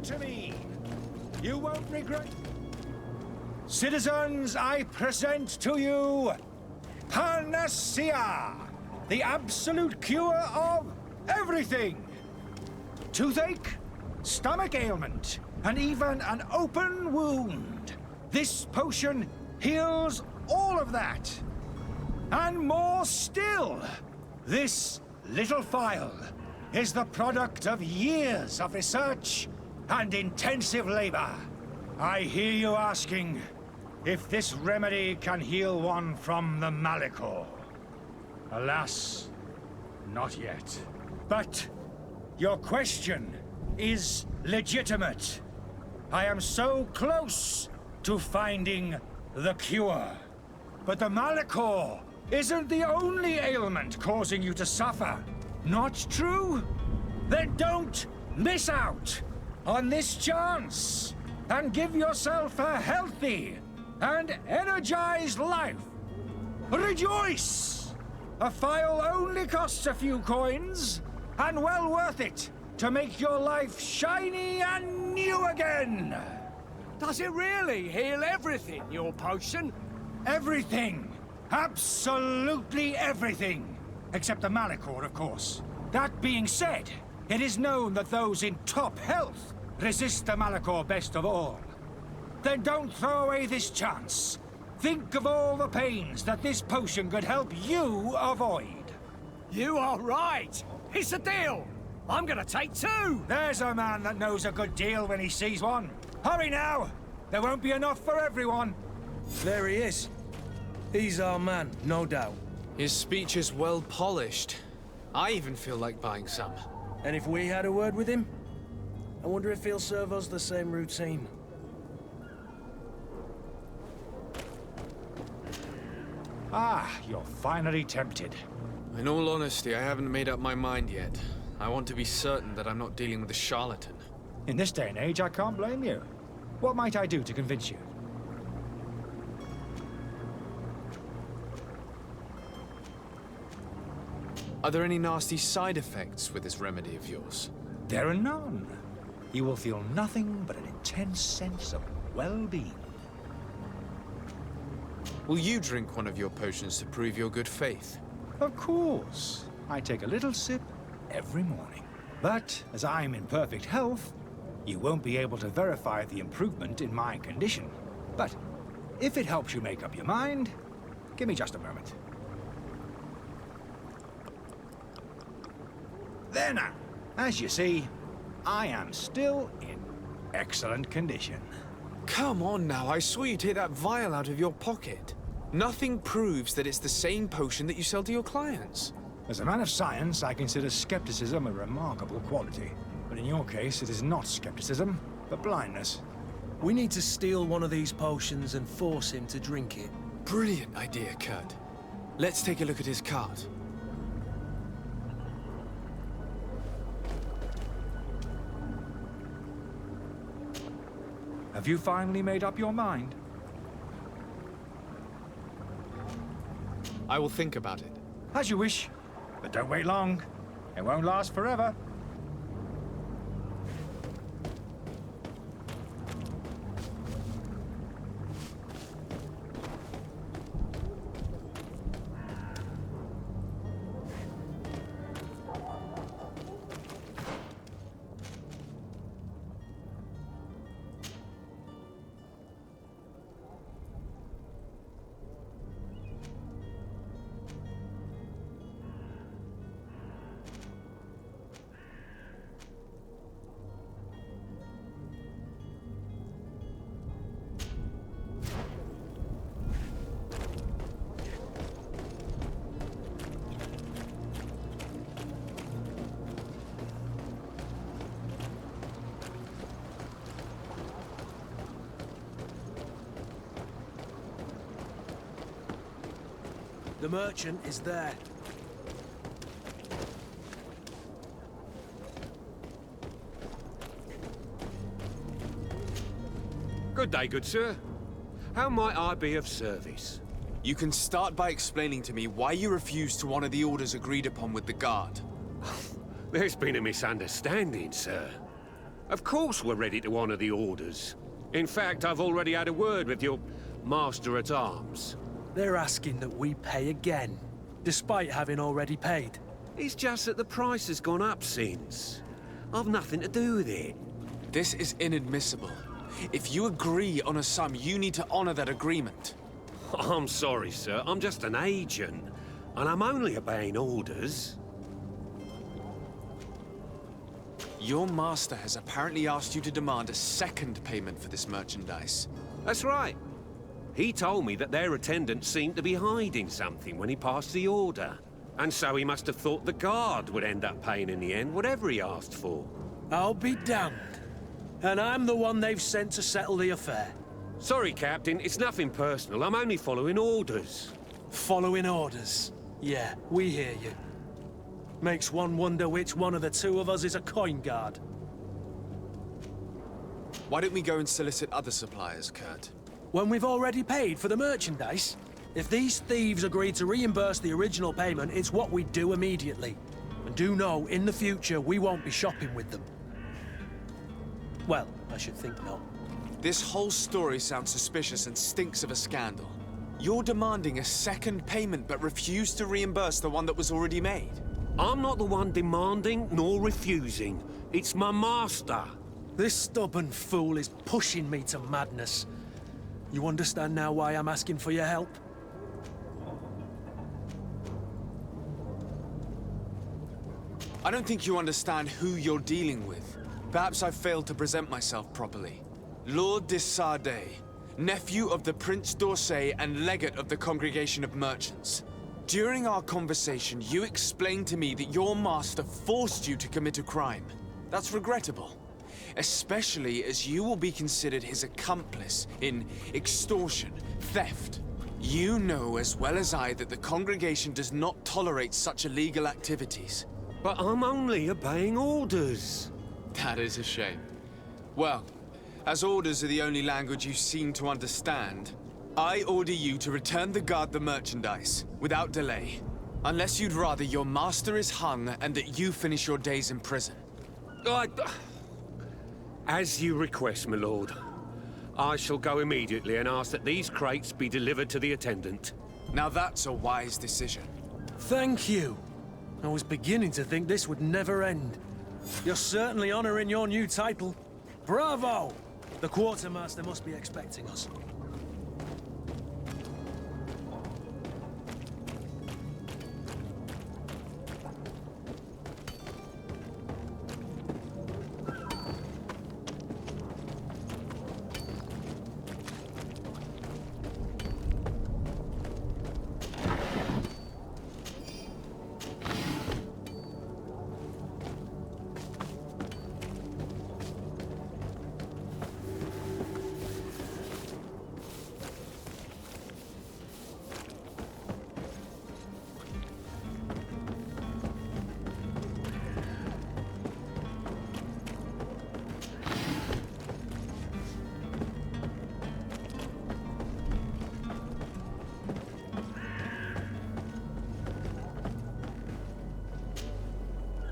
to me. You won't regret. Citizens, I present to you Panacea, the absolute cure of everything. Toothache, stomach ailment, and even an open wound. This potion heals all of that. And more still. This little phial is the product of years of research and intensive labor. I hear you asking if this remedy can heal one from the Malichor. Alas, not yet. But your question is legitimate. I am so close to finding the cure. But the Malichor isn't the only ailment causing you to suffer. Not true? Then don't miss out on this chance and give yourself a healthy and energized life. Rejoice! A phial only costs a few coins, and well worth it to make your life shiny and new again. Does it really heal everything, your potion? Everything. Absolutely everything. Except the Malichor, of course. That being said, it is known that those in top health resist the Malichor best of all. Then don't throw away this chance. Think of all the pains that this potion could help you avoid. You are right. It's a deal. I'm gonna take two. There's a man that knows a good deal when he sees one. Hurry now. There won't be enough for everyone. There he is. He's our man, no doubt. His speech is well polished. I even feel like buying some. And if we had a word with him, I wonder if he'll serve us the same routine. Ah, you're finally tempted. In all honesty, I haven't made up my mind yet. I want to be certain that I'm not dealing with a charlatan. In this day and age, I can't blame you. What might I do to convince you? Are there any nasty side effects with this remedy of yours? There are none. You will feel nothing but an intense sense of well-being. Will you drink one of your potions to prove your good faith? Of course. I take a little sip every morning. But as I'm in perfect health, you won't be able to verify the improvement in my condition. But if it helps you make up your mind, give me just a moment. There now. As you see, I am still in excellent condition. Come on now, I saw you take that vial out of your pocket. Nothing proves that it's the same potion that you sell to your clients. As a man of science, I consider skepticism a remarkable quality. But in your case, it is not skepticism, but blindness. We need to steal one of these potions and force him to drink it. Brilliant idea, Kurt. Let's take a look at his cart. Have you finally made up your mind? I will think about it. As you wish, but don't wait long. It won't last forever. The merchant is there. Good day, good sir. How might I be of service? You can start by explaining to me why you refused to honor the orders agreed upon with the guard. There's been a misunderstanding, sir. Of course we're ready to honor the orders. In fact, I've already had a word with your master-at-arms. They're asking that we pay again, despite having already paid. It's just that the price has gone up since. I've nothing to do with it. This is inadmissible. If you agree on a sum, you need to honor that agreement. I'm sorry, sir. I'm just an agent. And I'm only obeying orders. Your master has apparently asked you to demand a second payment for this merchandise. That's right. He told me that their attendants seemed to be hiding something when he passed the order. And so he must have thought the guard would end up paying in the end, whatever he asked for. I'll be damned. And I'm the one they've sent to settle the affair. Sorry, Captain. It's nothing personal. I'm only following orders. Following orders. Yeah, we hear you. Makes one wonder which one of the two of us is a coin guard. Why don't we go and solicit other suppliers, Kurt? When we've already paid for the merchandise? If these thieves agree to reimburse the original payment, it's what we do immediately. And do know, in the future, we won't be shopping with them. Well, I should think not. This whole story sounds suspicious and stinks of a scandal. You're demanding a second payment but refuse to reimburse the one that was already made. I'm not the one demanding nor refusing. It's my master. This stubborn fool is pushing me to madness. You understand now why I'm asking for your help? I don't think you understand who you're dealing with. Perhaps I've failed to present myself properly. Lord de Sade, nephew of the Prince d'Orsay and legate of the Congregation of Merchants. During our conversation, you explained to me that your master forced you to commit a crime. That's regrettable, especially as you will be considered his accomplice in extortion, theft. You know as well as I that the congregation does not tolerate such illegal activities. But I'm only obeying orders. That is a shame. Well, as orders are the only language you seem to understand, I order you to return the guard the merchandise, without delay. Unless you'd rather your master is hung and that you finish your days in prison. As you request, my lord. I shall go immediately and ask that these crates be delivered to the attendant. Now that's a wise decision. Thank you. I was beginning to think this would never end. You're certainly honoring your new title. Bravo! The quartermaster must be expecting us.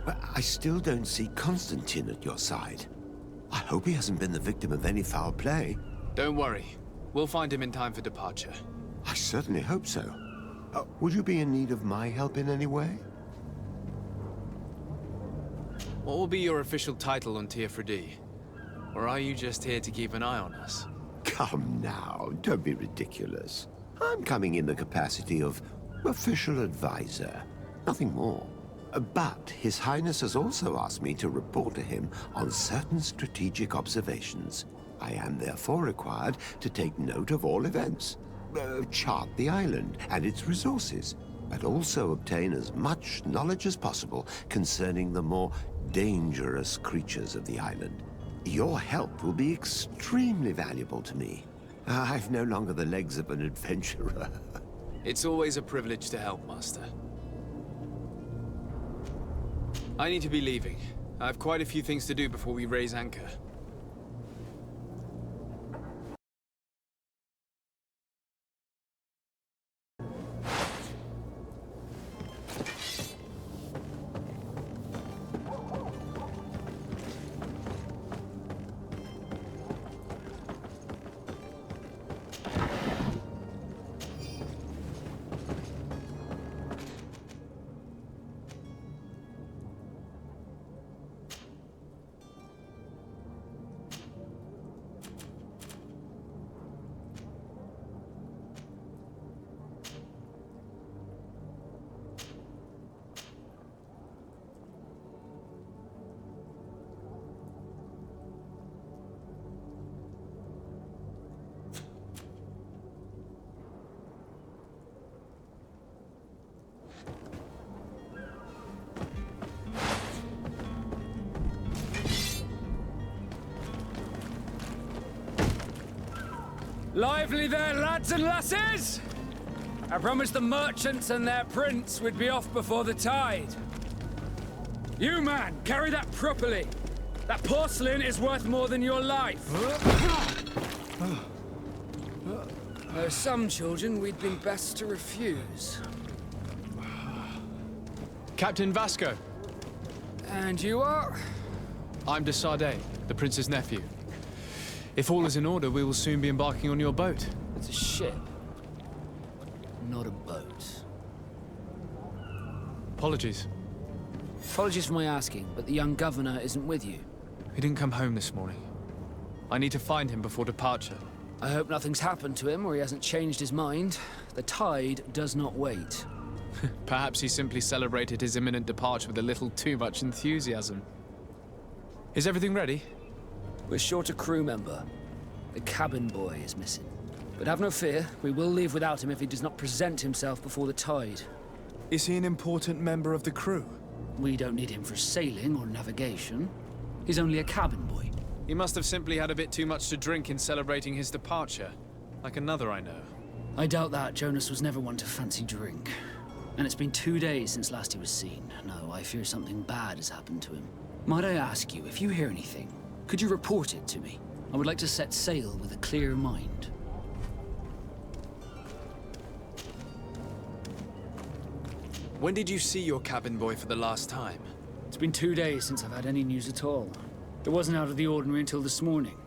But I still don't see Constantine at your side. I hope he hasn't been the victim of any foul play. Don't worry. We'll find him in time for departure. I certainly hope so. Would you be in need of my help in any way? What will be your official title on Teer Fradee? Or are you just here to keep an eye on us? Come now, don't be ridiculous. I'm coming in the capacity of official advisor, nothing more. But His Highness has also asked me to report to him on certain strategic observations. I am therefore required to take note of all events, chart the island and its resources, but also obtain as much knowledge as possible concerning the more dangerous creatures of the island. Your help will be extremely valuable to me. I've no longer the legs of an adventurer. It's always a privilege to help, Master. I need to be leaving. I have quite a few things to do before we raise anchor. Lively there, lads and lasses! I promised the merchants and their prince we'd be off before the tide. You, man, carry that properly. That porcelain is worth more than your life. There are some children we'd been best to refuse. Captain Vasco. And you are? I'm de Sade, the prince's nephew. If all is in order, we will soon be embarking on your boat. It's a ship, not a boat. Apologies. Apologies for my asking, but the young governor isn't with you. He didn't come home this morning. I need to find him before departure. I hope nothing's happened to him or he hasn't changed his mind. The tide does not wait. Perhaps he simply celebrated his imminent departure with a little too much enthusiasm. Is everything ready? We're short a crew member. The cabin boy is missing. But have no fear, we will leave without him if he does not present himself before the tide. Is he an important member of the crew? We don't need him for sailing or navigation. He's only a cabin boy. He must have simply had a bit too much to drink in celebrating his departure. Like another I know. I doubt that. Jonas was never one to fancy drink. And it's been 2 days since last he was seen. No, I fear something bad has happened to him. Might I ask you, if you hear anything, could you report it to me? I would like to set sail with a clear mind. When did you see your cabin boy for the last time? It's been 2 days since I've had any news at all. It wasn't out of the ordinary until this morning.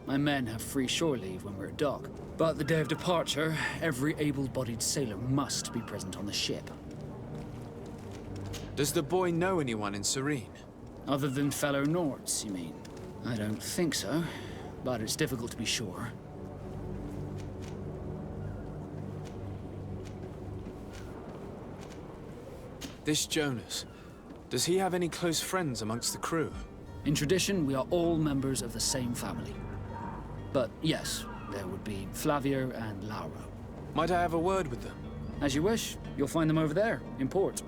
My men have free shore leave when we're at dock. But the day of departure, every able-bodied sailor must be present on the ship. Does the boy know anyone in Serene? Other than fellow Nords, you mean? I don't think so, but it's difficult to be sure. This Jonas, does he have any close friends amongst the crew? In tradition, we are all members of the same family. But yes, there would be Flavia and Laura. Might I have a word with them? As you wish. You'll find them over there, in port.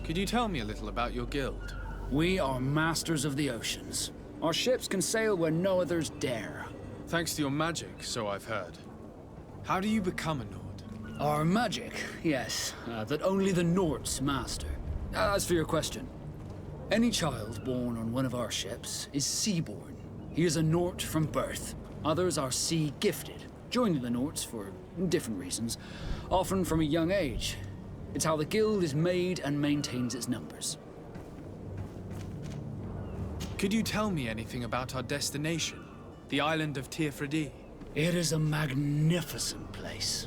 Could you tell me a little about your guild? We are masters of the oceans. Our ships can sail where no others dare. Thanks to your magic, so I've heard. How do you become a Nord? Our magic, yes, that only the Nords master. As for your question, any child born on one of our ships is sea-born. He is a Nord from birth. Others are sea-gifted, joining the Nords for different reasons, often from a young age. It's how the guild is made and maintains its numbers. Could you tell me anything about our destination? The island of Teer Fradee? It is a magnificent place.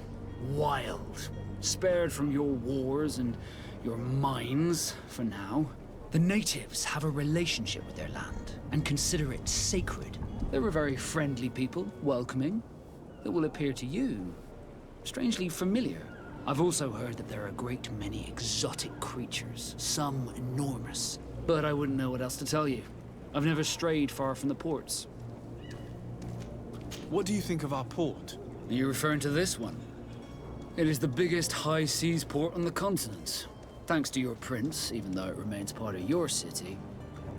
Wild. Spared from your wars and your mines, for now. The natives have a relationship with their land and consider it sacred. They're a very friendly people, welcoming. That will appear to you strangely familiar. I've also heard that there are a great many exotic creatures, some enormous. But I wouldn't know what else to tell you. I've never strayed far from the ports. What do you think of our port? Are you referring to this one? It is the biggest high seas port on the continent. Thanks to your prince, even though it remains part of your city,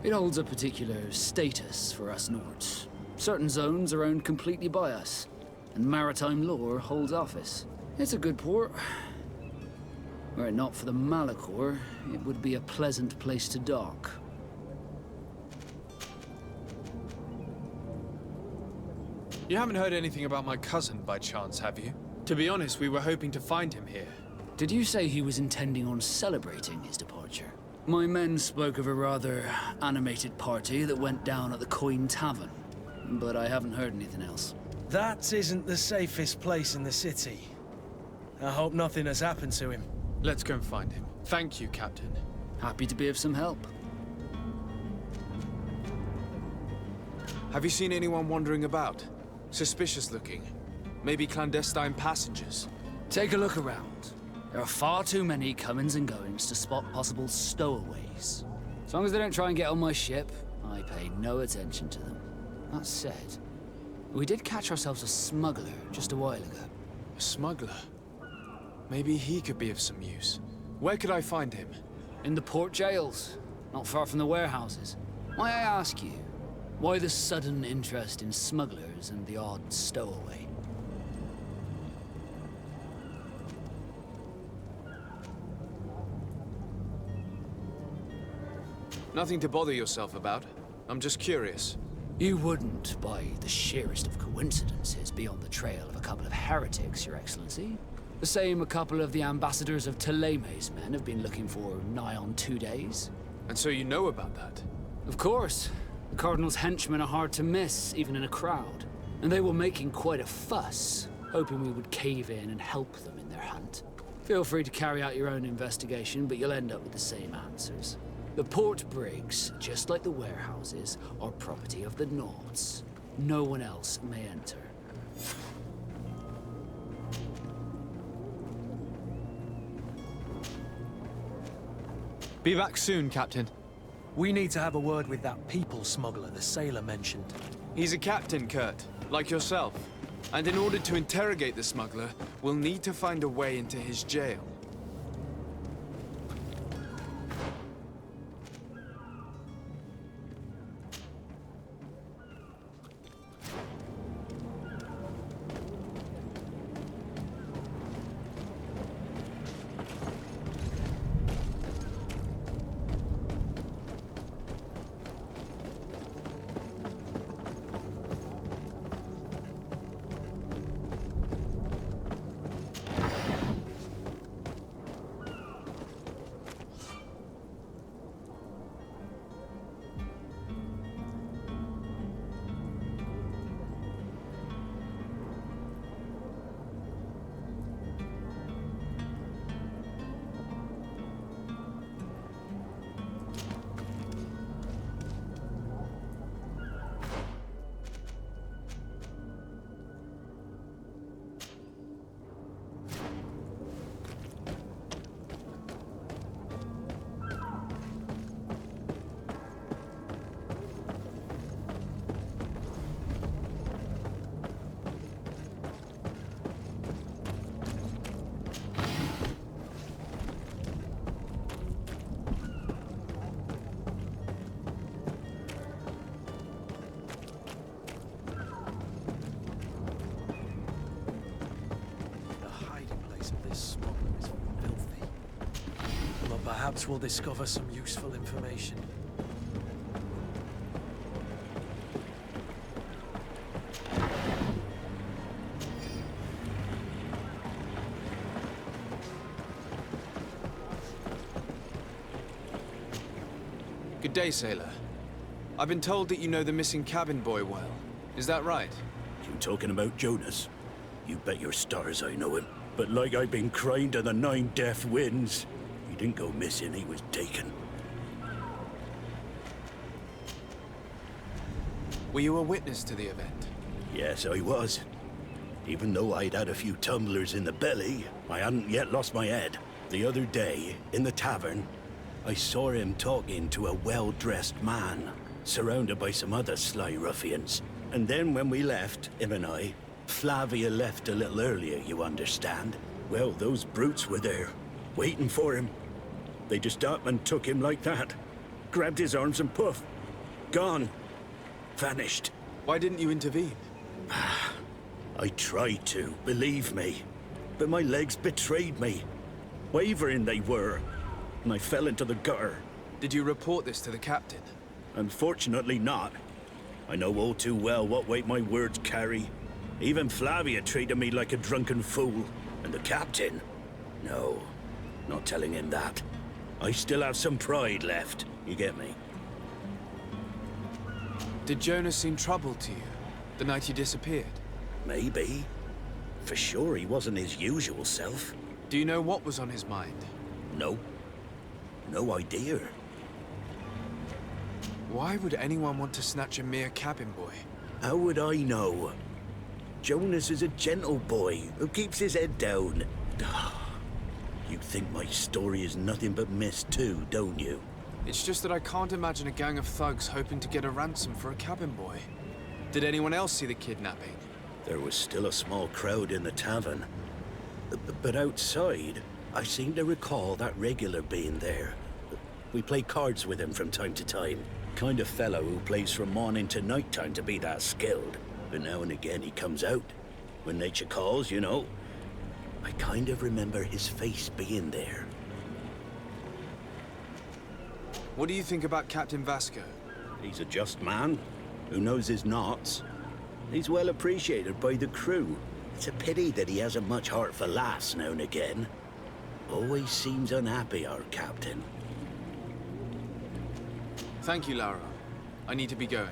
it holds a particular status for us Nords. Certain zones are owned completely by us, and maritime law holds office. It's a good port. Were it not for the Malichor, it would be a pleasant place to dock. You haven't heard anything about my cousin by chance, have you? To be honest, we were hoping to find him here. Did you say he was intending on celebrating his departure? My men spoke of a rather animated party that went down at the Coin Tavern, but I haven't heard anything else. That isn't the safest place in the city. I hope nothing has happened to him. Let's go and find him. Thank you, Captain. Happy to be of some help. Have you seen anyone wandering about? Suspicious looking. Maybe clandestine passengers. Take a look around. There are far too many comings and goings to spot possible stowaways. As long as they don't try and get on my ship, I pay no attention to them. That said, we did catch ourselves a smuggler just a while ago. A smuggler? Maybe he could be of some use. Where could I find him? In the port jails, not far from the warehouses. May I ask you, why the sudden interest in smugglers and the odd stowaway? Nothing to bother yourself about. I'm just curious. You wouldn't, by the sheerest of coincidences, be on the trail of a couple of heretics, Your Excellency. The same a couple of the ambassadors of Teleme's men have been looking for nigh on 2 days. And so you know about that? Of course. The Cardinal's henchmen are hard to miss, even in a crowd. And they were making quite a fuss, hoping we would cave in and help them in their hunt. Feel free to carry out your own investigation, but you'll end up with the same answers. The port brigs, just like the warehouses, are property of the Nauts. No one else may enter. Be back soon, Captain. We need to have a word with that people smuggler the sailor mentioned. He's a captain, Kurt, like yourself. And in order to interrogate the smuggler, we'll need to find a way into his jail. Perhaps we'll discover some useful information. Good day, sailor. I've been told that you know the missing cabin boy well. Is that right? You talking about Jonas? You bet your stars I know him. But like I've been crying to the 9 deaf winds, he didn't go missing, he was taken. Were you a witness to the event? Yes, I was. Even though I'd had a few tumblers in the belly, I hadn't yet lost my head. The other day, in the tavern, I saw him talking to a well-dressed man, surrounded by some other sly ruffians. And then when we left, him and I, Flavia left a little earlier, you understand? Well, those brutes were there, waiting for him. They just up and took him like that. Grabbed his arms and poof. Gone. Vanished. Why didn't you intervene? I tried to, believe me. But my legs betrayed me. Wavering they were. And I fell into the gutter. Did you report this to the captain? Unfortunately not. I know all too well what weight my words carry. Even Flavia treated me like a drunken fool. And the captain? No, not telling him that. I still have some pride left, you get me? Did Jonas seem troubled to you, the night he disappeared? Maybe. For sure he wasn't his usual self. Do you know what was on his mind? No. No idea. Why would anyone want to snatch a mere cabin boy? How would I know? Jonas is a gentle boy who keeps his head down. You think my story is nothing but mist too, don't you? It's just that I can't imagine a gang of thugs hoping to get a ransom for a cabin boy. Did anyone else see the kidnapping? There was still a small crowd in the tavern. But outside, I seem to recall that regular being there. We play cards with him from time to time. Kind of fellow who plays from morning to night time to be that skilled. But now and again he comes out. When nature calls, you know. I kind of remember his face being there. What do you think about Captain Vasco? He's a just man who knows his knots. He's well appreciated by the crew. It's a pity that he hasn't much heart for laughs now and again. Always seems unhappy, our captain. Thank you, Laura. I need to be going.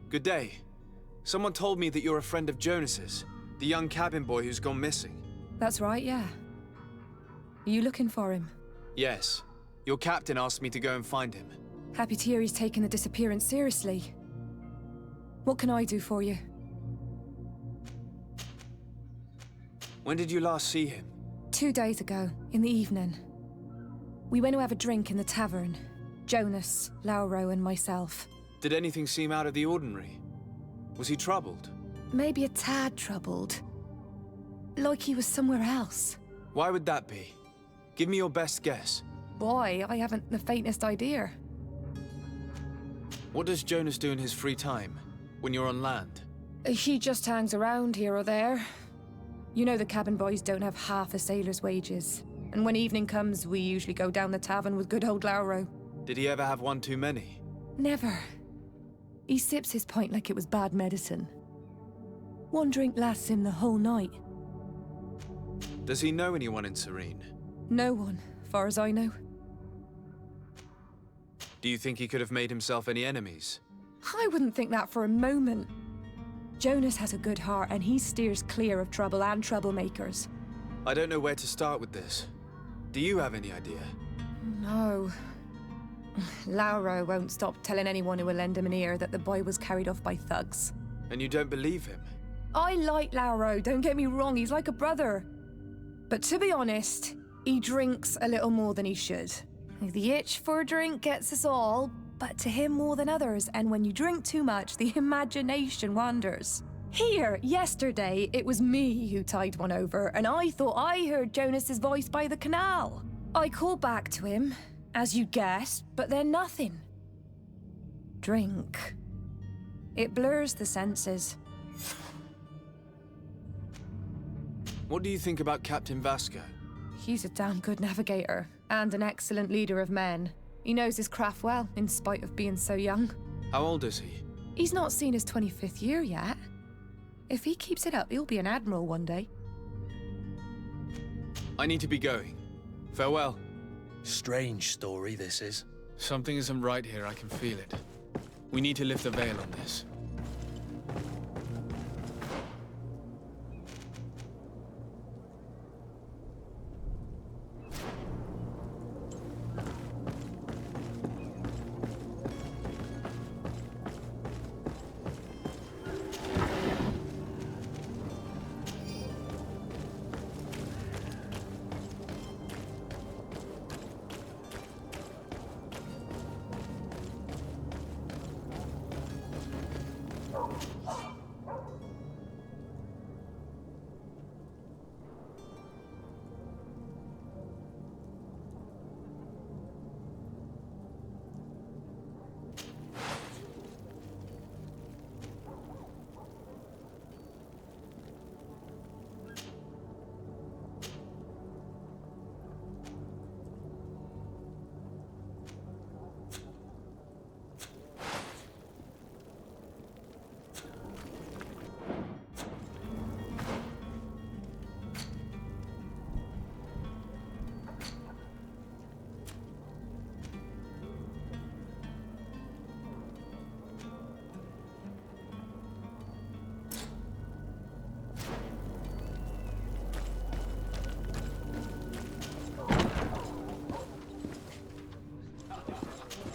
Good day. Someone told me that you're a friend of Jonas's, the young cabin boy who's gone missing. That's right, yeah. Are you looking for him? Yes. Your captain asked me to go and find him. Happy to hear he's taken the disappearance seriously. What can I do for you? When did you last see him? 2 days ago, in the evening. We went to have a drink in the tavern. Jonas, Lauro, and myself. Did anything seem out of the ordinary? Was he troubled? Maybe a tad troubled. Like he was somewhere else. Why would that be? Give me your best guess. Boy, I haven't the faintest idea. What does Jonas do in his free time, when you're on land? He just hangs around here or there. You know the cabin boys don't have half a sailor's wages. And when evening comes, we usually go down the tavern with good old Lauro. Did he ever have one too many? Never. He sips his pint like it was bad medicine. One drink lasts him the whole night. Does he know anyone in Serene? No one, far as I know. Do you think he could have made himself any enemies? I wouldn't think that for a moment. Jonas has a good heart and he steers clear of trouble and troublemakers. I don't know where to start with this. Do you have any idea? No. Lauro won't stop telling anyone who will lend him an ear that the boy was carried off by thugs. And you don't believe him? I like Lauro, don't get me wrong, he's like a brother. But to be honest, he drinks a little more than he should. The itch for a drink gets us all, but to him more than others, and when you drink too much, the imagination wanders. Here, yesterday, it was me who tied one over, and I thought I heard Jonas's voice by the canal. I called back to him, as you guessed, but then nothing. Drink. It blurs the senses. What do you think about Captain Vasco? He's a damn good navigator, and an excellent leader of men. He knows his craft well, in spite of being so young. How old is he? He's not seen his 25th year yet. If he keeps it up, he'll be an admiral one day. I need to be going. Farewell. Strange story, this is. Something isn't right here, I can feel it. We need to lift the veil on this.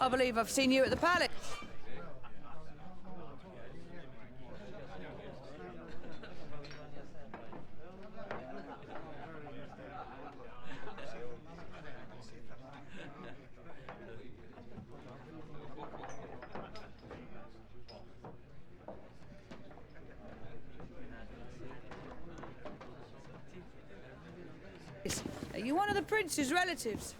I believe I've seen you at the palace. Are you one of the prince's relatives?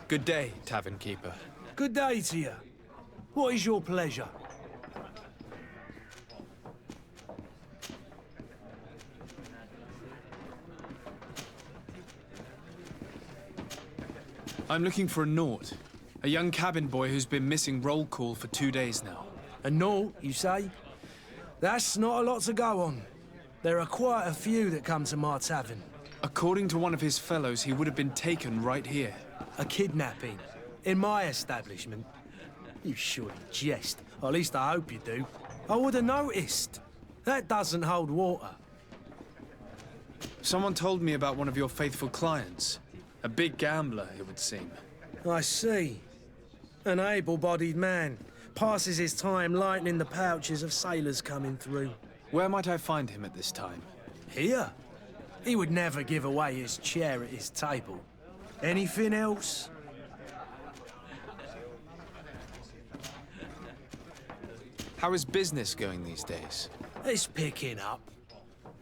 Good day, tavern keeper. Good day to you. What is your pleasure? I'm looking for a Naut. A young cabin boy who's been missing roll call for 2 days now. A Naut, you say? That's not a lot to go on. There are quite a few that come to my tavern. According to one of his fellows, he would have been taken right here. A kidnapping? In my establishment? You surely jest. Or at least I hope you do. I would have noticed. That doesn't hold water. Someone told me about one of your faithful clients. A big gambler, it would seem. I see. An able-bodied man. Passes his time lightening the pouches of sailors coming through. Where might I find him at this time? Here? He would never give away his chair at his table. Anything else? How is business going these days? It's picking up.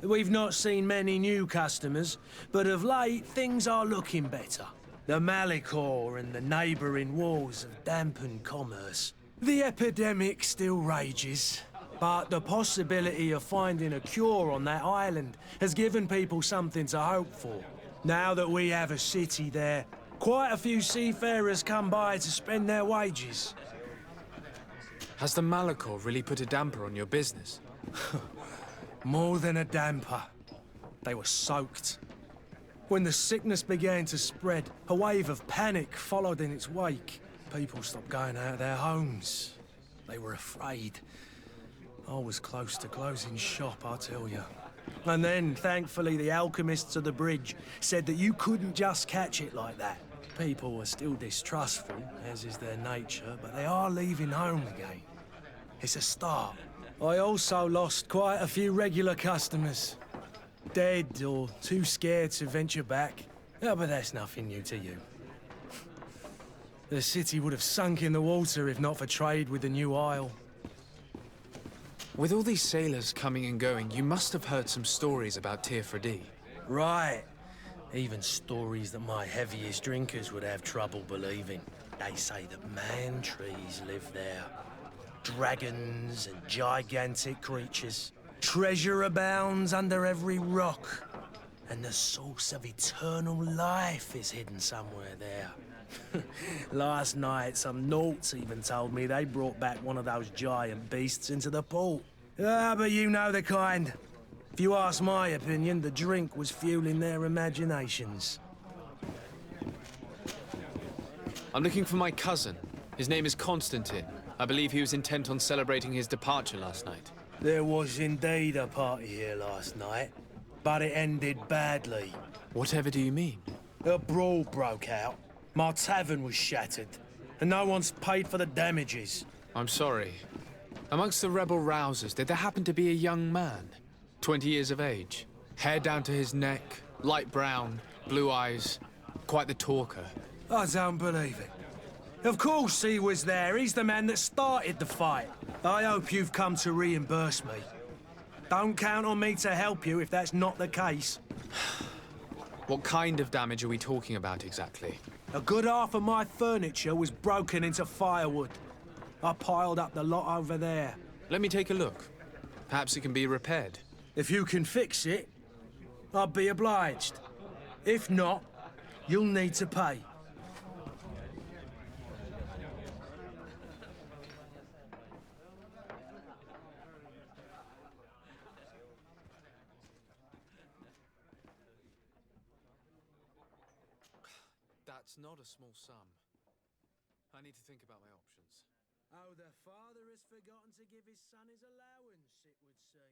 We've not seen many new customers, but of late things are looking better. The Malichor and the neighbouring wars have dampened commerce. The epidemic still rages, but the possibility of finding a cure on that island has given people something to hope for. Now that we have a city there, quite a few seafarers come by to spend their wages. Has the Malichor really put a damper on your business? More than a damper. They were soaked. When the sickness began to spread, a wave of panic followed in its wake. People stopped going out of their homes. They were afraid. I was close to closing shop, I tell you. And then, thankfully, the alchemists of the bridge said that you couldn't just catch it like that. People were still distrustful, as is their nature, but they are leaving home again. It's a start. I also lost quite a few regular customers. Dead or too scared to venture back. Oh, but that's nothing new to you. The city would have sunk in the water if not for trade with the new isle. With all these sailors coming and going, you must have heard some stories about Teer Fradee. Right. Even stories that my heaviest drinkers would have trouble believing. They say that man-trees live there. Dragons and gigantic creatures. Treasure abounds under every rock. And the source of eternal life is hidden somewhere there. Last night, some Nauts even told me they brought back one of those giant beasts into the port. Ah, but you know the kind. If you ask my opinion, the drink was fueling their imaginations. I'm looking for my cousin. His name is Constantine. I believe he was intent on celebrating his departure last night. There was indeed a party here last night, but it ended badly. Whatever do you mean? A brawl broke out. My tavern was shattered, and no one's paid for the damages. I'm sorry. Amongst the rebel rousers, did there happen to be a young man? 20 years of age. Hair down to his neck, light brown, blue eyes. Quite the talker. I don't believe it. Of course he was there. He's the man that started the fight. I hope you've come to reimburse me. Don't count on me to help you if that's not the case. What kind of damage are we talking about exactly? A good half of my furniture was broken into firewood. I piled up the lot over there. Let me take a look. Perhaps it can be repaired. If you can fix it, I'll be obliged. If not, you'll need to pay. That's not a small sum. I need to think about my options. Oh, the father has forgotten to give his son his allowance, it would seem.